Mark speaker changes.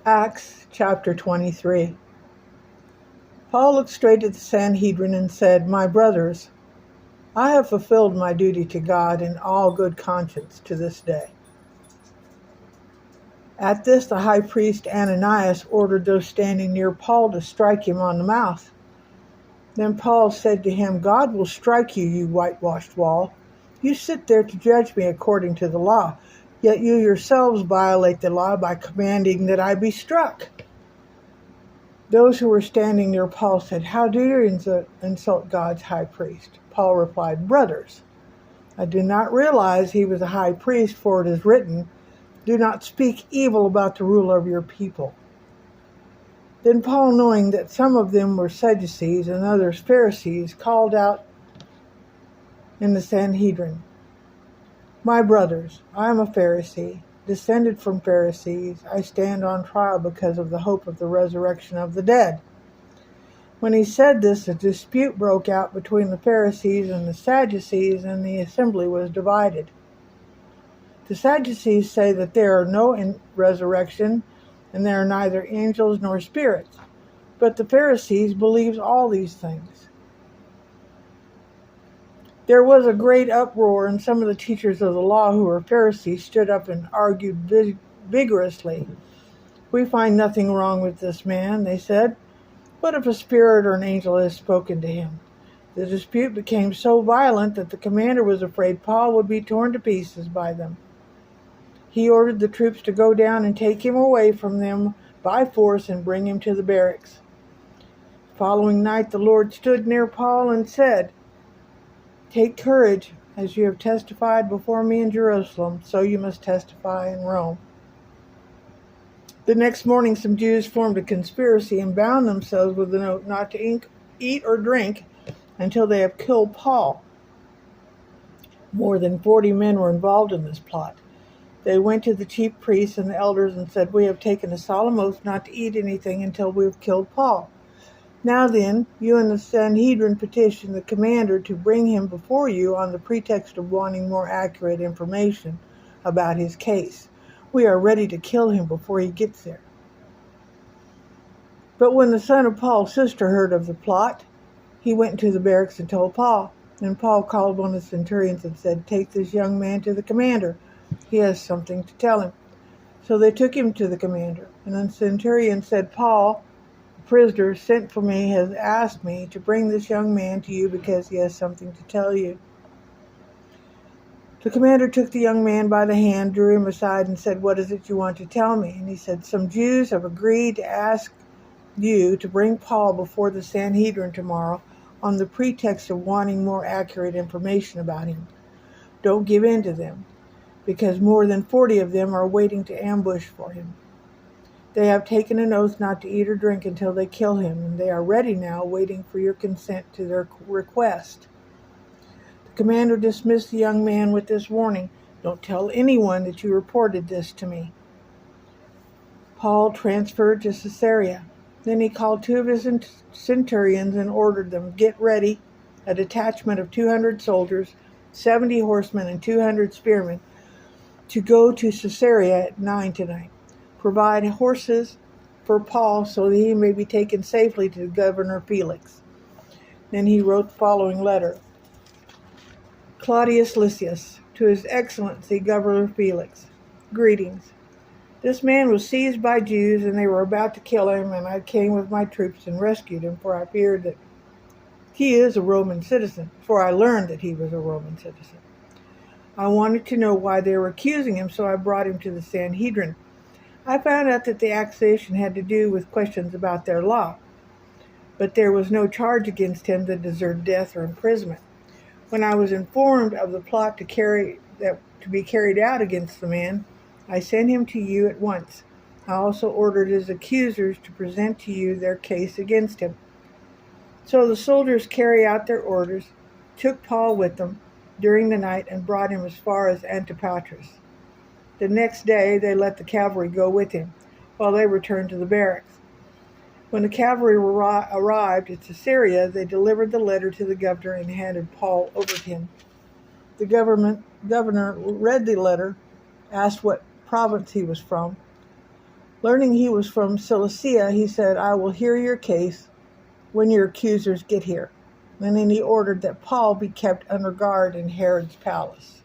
Speaker 1: Acts chapter 23. Paul looked straight at the Sanhedrin and said, "My brothers, I have fulfilled my duty to God in all good conscience to this day." At this, the high priest Ananias ordered those standing near Paul to strike him on the mouth. Then Paul said to him, "God will strike you, you whitewashed wall. You sit there to judge me according to the law, yet you yourselves violate the law by commanding that I be struck." Those who were standing near Paul said, "How do you insult God's high priest?" Paul replied, "Brothers, I did not realize he was a high priest, for it is written, 'Do not speak evil about the ruler of your people.'" Then Paul, knowing that some of them were Sadducees and others Pharisees, called out in the Sanhedrin, "My brothers, I am a Pharisee, descended from Pharisees. I stand on trial because of the hope of the resurrection of the dead." When he said this, a dispute broke out between the Pharisees and the Sadducees, and the assembly was divided. The Sadducees say that there are no resurrection, and there are neither angels nor spirits. But the Pharisees believe all these things. There was a great uproar, and some of the teachers of the law who were Pharisees stood up and argued vigorously. "We find nothing wrong with this man," they said. "What if a spirit or an angel has spoken to him?" The dispute became so violent that the commander was afraid Paul would be torn to pieces by them. He ordered the troops to go down and take him away from them by force and bring him to the barracks. The following night the Lord stood near Paul and said, "Take courage, as you have testified before me in Jerusalem, so you must testify in Rome." The next morning some Jews formed a conspiracy and bound themselves with an oath not to eat or drink until they have killed Paul. More than 40 men were involved in this plot. They went to the chief priests and the elders and said, "We have taken a solemn oath not to eat anything until we have killed Paul. Now then, you and the Sanhedrin petitioned the commander to bring him before you on the pretext of wanting more accurate information about his case. We are ready to kill him before he gets there." But when the son of Paul's sister heard of the plot, he went into the barracks and told Paul. Then Paul called one of the centurions and said, "Take this young man to the commander. He has something to tell him." So they took him to the commander. And the centurion said, "Paul, the prisoner sent for me, has asked me to bring this young man to you because he has something to tell you." The commander took the young man by the hand, drew him aside, and said, "What is it you want to tell me?" And he said, "Some Jews have agreed to ask you to bring Paul before the Sanhedrin tomorrow on the pretext of wanting more accurate information about him. Don't give in to them, because more than 40 of them are waiting to ambush for him. They have taken an oath not to eat or drink until they kill him, and they are ready now, waiting for your consent to their request." The commander dismissed the young man with this warning, "Don't tell anyone that you reported this to me." Paul transferred to Caesarea. Then he called 2 of his centurions and ordered them, "Get ready a detachment of 200 soldiers, 70 horsemen, and 200 spearmen to go to Caesarea at 9 tonight. Provide horses for Paul so that he may be taken safely to Governor Felix." Then he wrote the following letter. "Claudius Lysias, to His Excellency Governor Felix, greetings. This man was seized by Jews, and they were about to kill him, and I came with my troops and rescued him, for I feared that he is a Roman citizen, for I learned that he was a Roman citizen. I wanted to know why they were accusing him, so I brought him to the Sanhedrin. I found out that the accusation had to do with questions about their law, but there was no charge against him that deserved death or imprisonment. When I was informed of the plot to be carried out against the man, I sent him to you at once. I also ordered his accusers to present to you their case against him." So the soldiers carried out their orders, took Paul with them during the night, and brought him as far as Antipatris. The next day they let the cavalry go with him, while they returned to the barracks. When the cavalry arrived at Caesarea, they delivered the letter to the governor and handed Paul over to him. The governor read the letter, asked what province he was from, Learning he was from Cilicia, he said, "I will hear your case when your accusers get here." And then he ordered that Paul be kept under guard in Herod's palace.